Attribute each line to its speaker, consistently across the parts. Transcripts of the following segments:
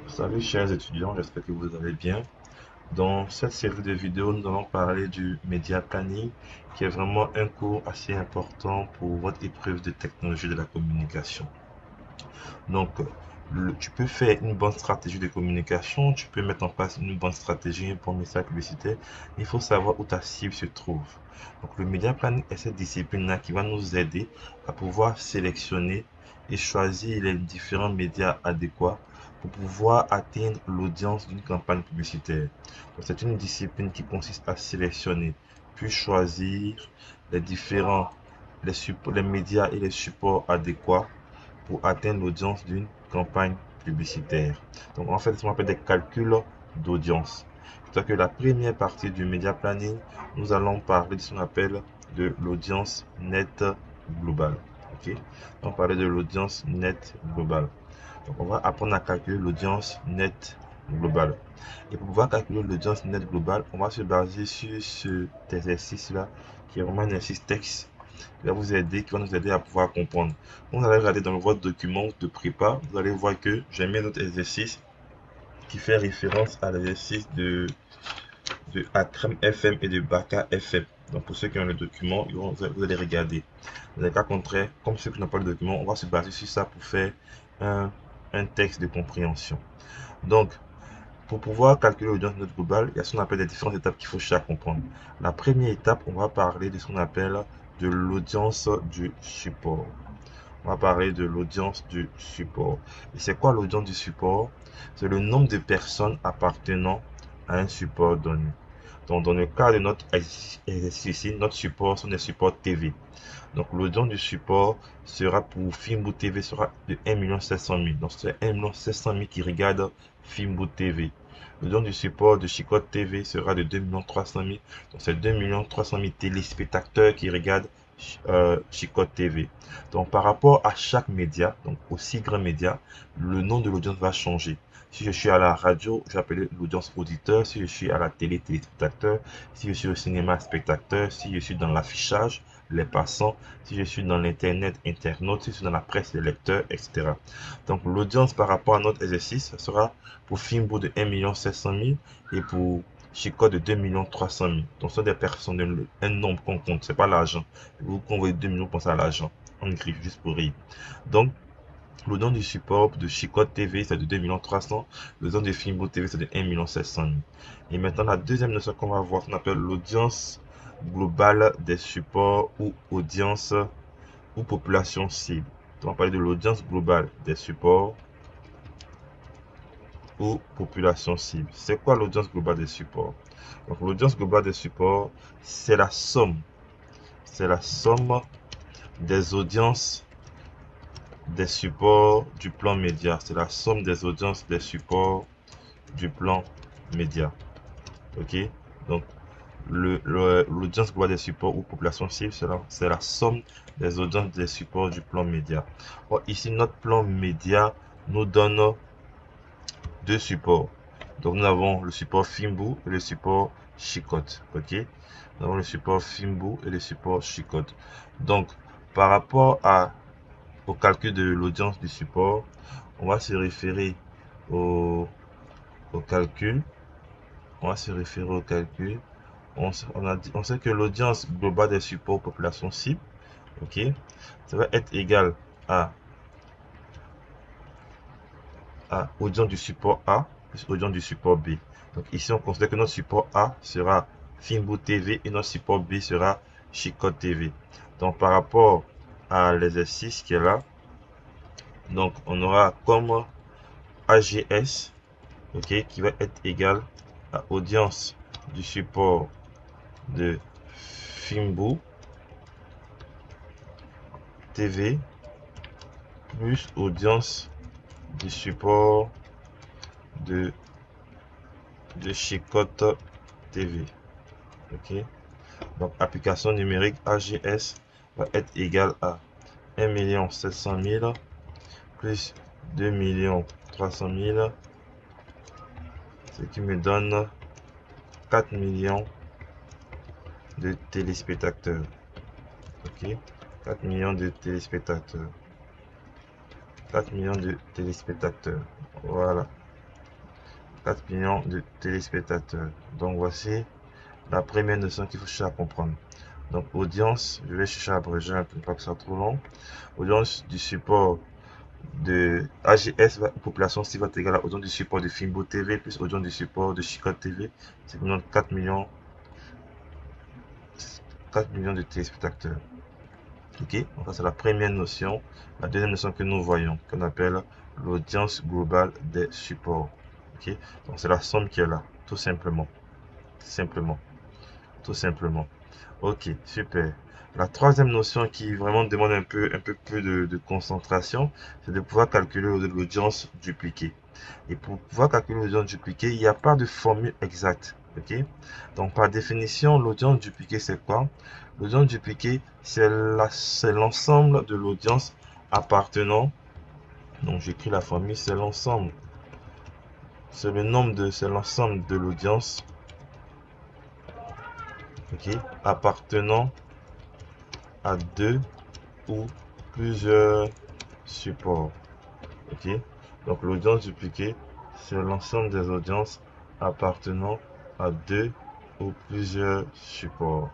Speaker 1: Salut chers étudiants, j'espère que vous allez bien. Dans cette série de vidéos, nous allons parler du Media Planning, qui est vraiment un cours assez important pour votre épreuve de technologie de la communication. Donc, tu peux faire une bonne stratégie de communication, tu peux mettre en place une bonne stratégie pour un message publicitaire. Il faut savoir où ta cible se trouve. Donc, le Media Planning est cette discipline-là qui va nous aider à pouvoir sélectionner et choisir les différents médias adéquats pour pouvoir atteindre l'audience d'une campagne publicitaire. C'est une discipline qui consiste à sélectionner, puis choisir les différents les médias et les supports adéquats pour atteindre l'audience d'une campagne publicitaire. Donc en fait, ce qu'on appelle des calculs d'audience. C'est-à-dire que la première partie du média planning, nous allons parler de ce qu'on appelle de l'audience nette globale. Ok, on va parler de l'audience nette globale. Donc on va apprendre à calculer l'audience nette globale. Et pour pouvoir calculer l'audience nette globale, on va se baser sur cet exercice-là, qui est vraiment un exercice texte qui va vous aider, qui va nous aider à pouvoir comprendre. Vous allez regarder dans votre document de prépa, vous allez voir que j'ai mis un autre exercice qui fait référence à l'exercice de Acrem FM et de Baka FM. Donc pour ceux qui ont le document, vous allez regarder. Dans le cas contraire, comme ceux qui n'ont pas le document, on va se baser sur ça pour faire un, un texte de compréhension. Donc, pour pouvoir calculer l'audience note globale, il y a ce qu'on appelle les différentes étapes qu'il faut chaque comprendre. La première étape, on va parler de ce qu'on appelle de l'audience du support. On va parler de l'audience du support. Et c'est quoi l'audience du support? C'est le nombre de personnes appartenant à un support donné. Donc, dans le cas de notre exercice ici, notre support sont des supports TV. Donc, l'audience du support sera pour Filmboot TV sera de 1 700 000. Donc, c'est 1 700 000 qui regardent Filmboot TV. L'audience du support de Chicotte TV sera de 2 300 000. Donc, c'est 2 300 000 téléspectateurs qui regardent Chicotte TV. Donc, par rapport à chaque média, donc aussi grand média, le nom de l'audience va changer. Si je suis à la radio, j'appelle l'audience auditeur. Si je suis à la télé, téléspectateur. Si je suis au cinéma, spectateur. Si je suis dans l'affichage, les passants. Si je suis dans l'internet, internaute. Si je suis dans la presse, les lecteurs, etc. Donc, l'audience par rapport à notre exercice, ça sera pour Fimbo de 1 700 000 et pour Chico de 2 300 000. Donc, ce sont des personnes, un nombre qu'on compte, c'est pas l'argent. Vous convoyez 2 millions, pensez à l'argent. On écrit juste pour rire. Donc, le nom du support de Chicotte TV, c'est de 2 300 000. Le nom de Fimbo TV, c'est de 1 700 000. Et maintenant, la deuxième notion qu'on va voir, qu'on appelle l'audience globale des supports ou audience ou population cible. Donc, on va parler de l'audience globale des supports ou population cible. C'est quoi l'audience globale des supports? Donc, l'audience globale des supports, c'est la somme des audiences des supports du plan média. C'est la somme des audiences des supports du plan média. Ok? Donc, l'audience globale des supports ou population cible, c'est la somme des audiences des supports du plan média. Or, ici, notre plan média nous donne deux supports. Donc, nous avons le support Fimbu et le support Chicotte. Ok? Nous avons le support Fimbu et le support Chicotte. Donc, par rapport au calcul de l'audience du support, on va se référer au, au calcul. On va se référer au calcul. On sait que l'audience globale des supports population cible, ok, ça va être égal à, audience du support A plus audience du support B. Donc ici, on considère que notre support A sera Fimbo TV et notre support B sera Chicotte TV. Donc par rapport à l'exercice qui est là, donc on aura comme AGS, ok, qui va être égal à audience du support de Fimbo TV plus audience du support de, Chicotte TV. Ok. Donc application numérique AGS va être égal à 1 700 000 plus 2 300 000, ce qui me donne 4 millions de téléspectateurs. Ok. 4 millions de téléspectateurs. 4 millions de téléspectateurs. Voilà. 4 millions de téléspectateurs. Donc voici la première notion qu'il faut chercher à comprendre. Donc audience, je vais chercher à abréger un peu, pas que ça soit trop long. Audience du support de AGS, population cible va être égale à audience du support de Fimbo TV plus audience du support de Chicotte TV. C'est 4 millions, 4 millions de téléspectateurs. Ok, donc ça c'est la première notion. La deuxième notion que nous voyons, qu'on appelle l'audience globale des supports. Ok, donc c'est la somme qui est là, tout simplement. Simplement. Tout simplement. Ok, super. La troisième notion qui vraiment demande un peu plus de concentration, c'est de pouvoir calculer l'audience dupliquée. Et pour pouvoir calculer l'audience dupliquée, il n'y a pas de formule exacte. Ok? Donc, par définition, l'audience dupliquée, c'est quoi? L'audience dupliquée, c'est l'ensemble de l'audience appartenant. Donc, j'écris la formule, c'est l'ensemble. C'est l'ensemble de l'audience, ok, appartenant à deux ou plusieurs supports. Ok, donc l'audience dupliquée, c'est l'ensemble des audiences appartenant à deux ou plusieurs supports.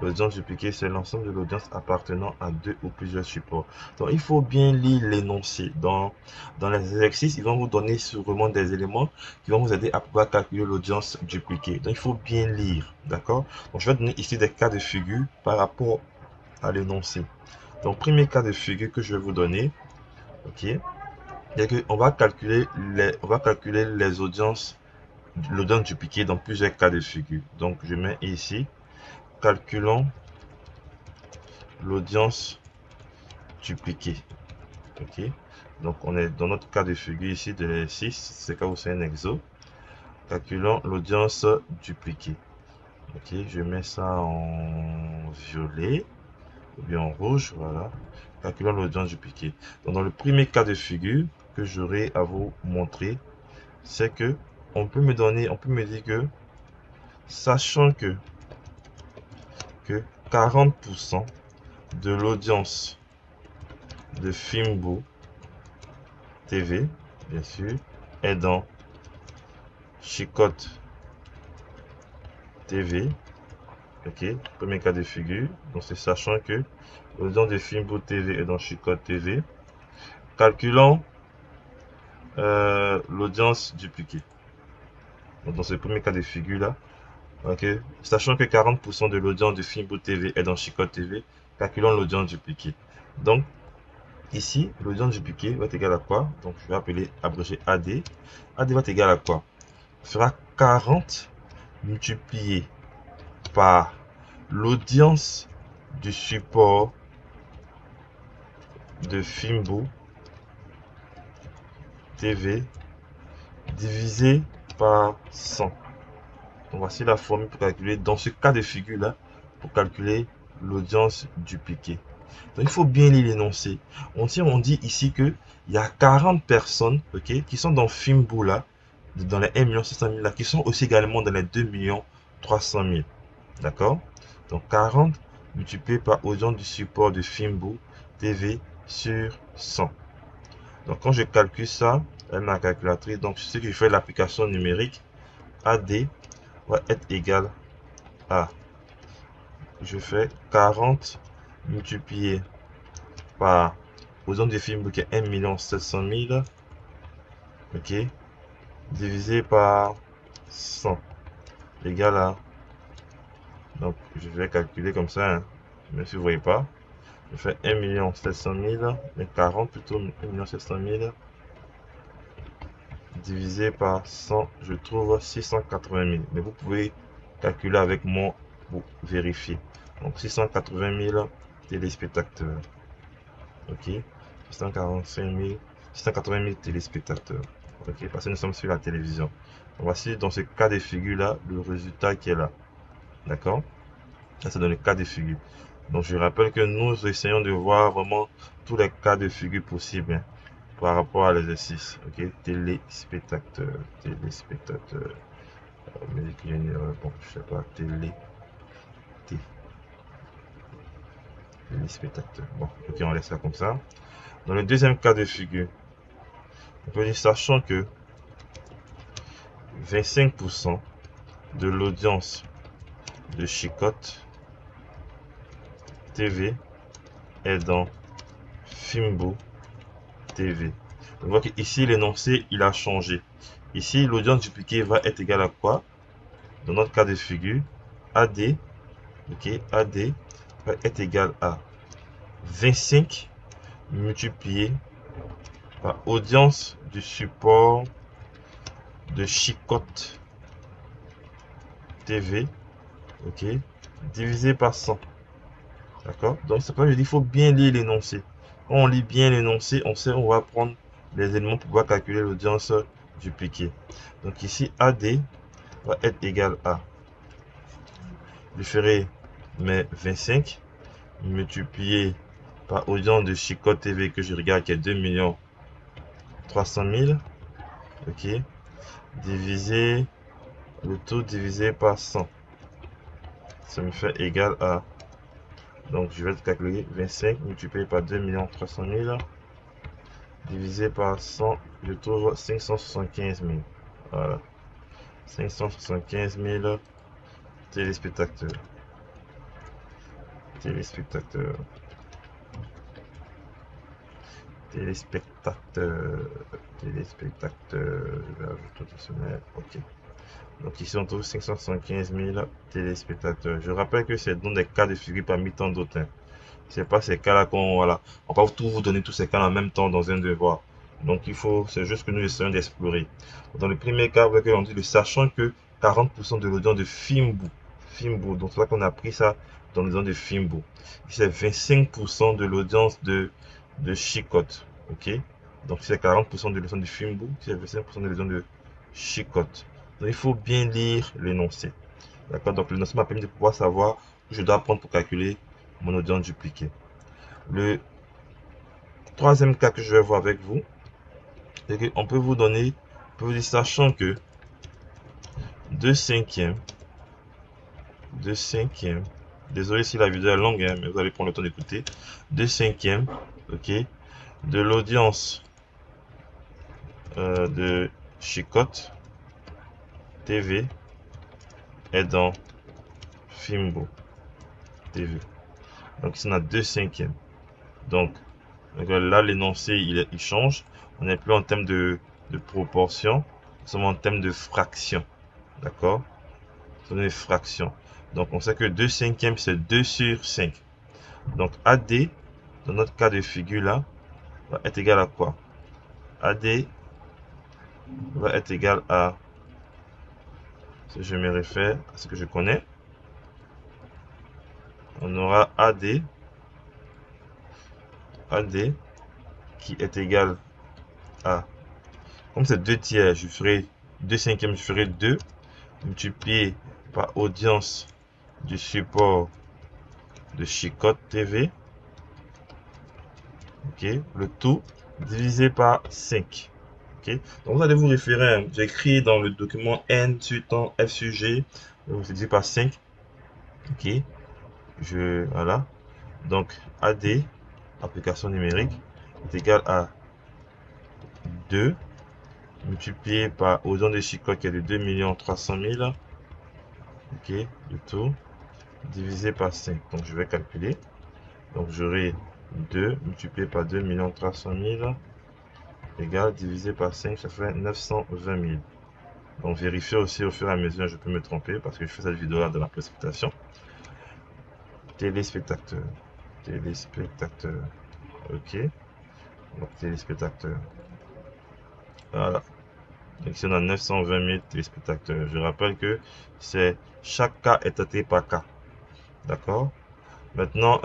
Speaker 1: L'audience dupliquée, c'est l'ensemble de l'audience appartenant à deux ou plusieurs supports. Donc, il faut bien lire l'énoncé. Dans les exercices, ils vont vous donner sûrement des éléments qui vont vous aider à pouvoir calculer l'audience dupliquée. Donc, il faut bien lire. D'accord? Donc, je vais donner ici des cas de figure par rapport à l'énoncé. Donc, premier cas de figure que je vais vous donner, ok, c'est que on va calculer les audiences, l'audience dupliquée dans plusieurs cas de figure. Donc, je mets ici, calculons l'audience dupliquée. Ok, donc on est dans notre cas de figure ici de l'exercice, c'est quand vous c'est un exo. Calculons l'audience dupliquée. Ok, je mets ça en violet ou bien en rouge, voilà. Calculons l'audience dupliquée. Donc dans le premier cas de figure que j'aurai à vous montrer, c'est que on peut me dire que sachant que 40% de l'audience de Fimbo TV, bien sûr, est dans Chicotte TV. Ok, premier cas de figure. Donc c'est sachant que l'audience de Fimbo TV est dans Chicotte TV. Calculons l'audience dupliquée. Donc dans ce premier cas de figure là, ok, sachant que 40% de l'audience de Fimbo TV est dans Chicotte TV, calculons l'audience dupliquée. Donc ici, l'audience dupliquée va être égale à quoi? Donc je vais appeler abrégé AD. AD va être égal à quoi? Fera 40 multiplié par l'audience du support de Fimbo TV divisé par 100. Donc voici la formule pour calculer, dans ce cas de figure là, pour calculer l'audience dupliquée. Donc il faut bien lire l'énoncé. On dit ici que il y a 40 personnes, ok, qui sont dans Fimbo là, dans les 1 600 000 là, qui sont aussi également dans les 2 300 000. D'accord? Donc 40 multiplié par audience du support de Fimbo TV sur 100. Donc quand je calcule ça, avec ma calculatrice, donc ce que je fais l'application numérique, AD va être égal à, je fais 40 multiplié par audience de Fimbo qui est 1 700 000, ok, divisé par 100 égal à, donc je vais calculer comme ça, hein, même si vous ne voyez pas, je fais 1 700 000, mais 40 plutôt, 1 700 000 divisé par 100, je trouve 680 000. Mais vous pouvez calculer avec moi pour vérifier. Donc 680 000 téléspectateurs. Ok, 645 000, 680 000 téléspectateurs. Ok, parce que nous sommes sur la télévision. Voici dans ce cas de figure là le résultat qui est là. D'accord? Ça c'est dans le cas de figure. Donc je rappelle que nous essayons de voir vraiment tous les cas de figure possibles, hein, par rapport à l'exercice. Ok, téléspectateur, téléspectateur, musique générale, bon, je sais pas, téléspectateur. Bon, ok, on laisse ça comme ça. Dans le deuxième cas de figure, on peut dire sachant que 25% de l'audience de Chicotte TV est dans Fimbo TV. On voit qu'ici, l'énoncé, il a changé. Ici, l'audience dupliquée va être égale à quoi? Dans notre cas de figure, AD, ok, AD va être égal à 25 multiplié par audience du support de Chicotte TV, ok, divisé par 100. D'accord? Donc, c'est pas, je dis, il faut bien lire l'énoncé. Quand on lit bien l'énoncé, on sait, on va prendre les éléments pour pouvoir calculer l'audience dupliquée. Donc, ici, AD va être égal à, je ferai mes 25 multiplié par audience de Chicotte TV que je regarde qui est 2 300 000, ok, divisé, le tout divisé par 100. Ça me fait égal à, donc je vais calculer 25 multiplié par 2 300 000 divisé par 100, je trouve 575 000. Voilà. 575 000 téléspectateurs. Téléspectateurs. Téléspectateurs. Téléspectateurs. Je vais ajouter tout ça. Ok. Donc ici on trouve 575 000 téléspectateurs. Je rappelle que c'est dans des cas de figure parmi tant d'autres. Hein. C'est pas ces cas-là qu'on, voilà, on va tout vous donner tous ces cas en même temps dans un devoir. Donc il faut, c'est juste que nous essayons d'explorer. Dans le premier cas, on dit, sachant que 40% de l'audience de Fimbo, donc c'est là qu'on a pris ça dans l'audience de Fimbo. C'est 25% de l'audience de Chicotte, ok. Donc c'est 40% de l'audience de Fimbo, c'est 25% de l'audience de Chicotte. Donc il faut bien lire l'énoncé. D'accord, donc l'énoncé m'a permis de pouvoir savoir que je dois prendre pour calculer mon audience dupliquée. Le troisième cas que je vais voir avec vous, c'est qu'on peut vous donner, on peut vous dire, sachant que 2 cinquièmes, désolé si la vidéo est longue, hein, mais vous allez prendre le temps d'écouter, 2 cinquièmes, ok, de l'audience de Chicotte TV est dans Fimbo TV. Donc ici on a 2 cinquièmes. Donc là l'énoncé il change. On n'est plus en termes de proportion, nous sommes en termes de fraction. D'accord? C'est une fraction. Donc on sait que 2 cinquièmes c'est 2 sur 5. Donc AD, dans notre cas de figure là, va être égal à quoi? AD va être égal à, si je me réfère à ce que je connais, on aura AD qui est égal à, comme c'est 2 tiers, je ferai 2 cinquièmes, je ferai 2 multiplié par audience du support de Chicotte TV, ok, le tout divisé par 5. Okay. Donc vous allez vous référer, hein, j'ai écrit dans le document N sur temps F sur G, donc c'est divisé par 5, ok, voilà, donc AD, application numérique, est égal à 2 multiplié par audience de Chicotte qui est de 2 300 000, ok, le tout divisé par 5. Donc je vais calculer, donc j'aurai 2 multiplié par 2 300 000 égale divisé par 5, ça fait 920 000. Donc vérifiez aussi au fur et à mesure, je peux me tromper parce que je fais cette vidéo là de la précipitation. Téléspectateurs, ok, donc téléspectateurs, voilà. Donc ici on a 920 000 téléspectateurs. Je rappelle que c'est chaque cas est traité par cas, d'accord. Maintenant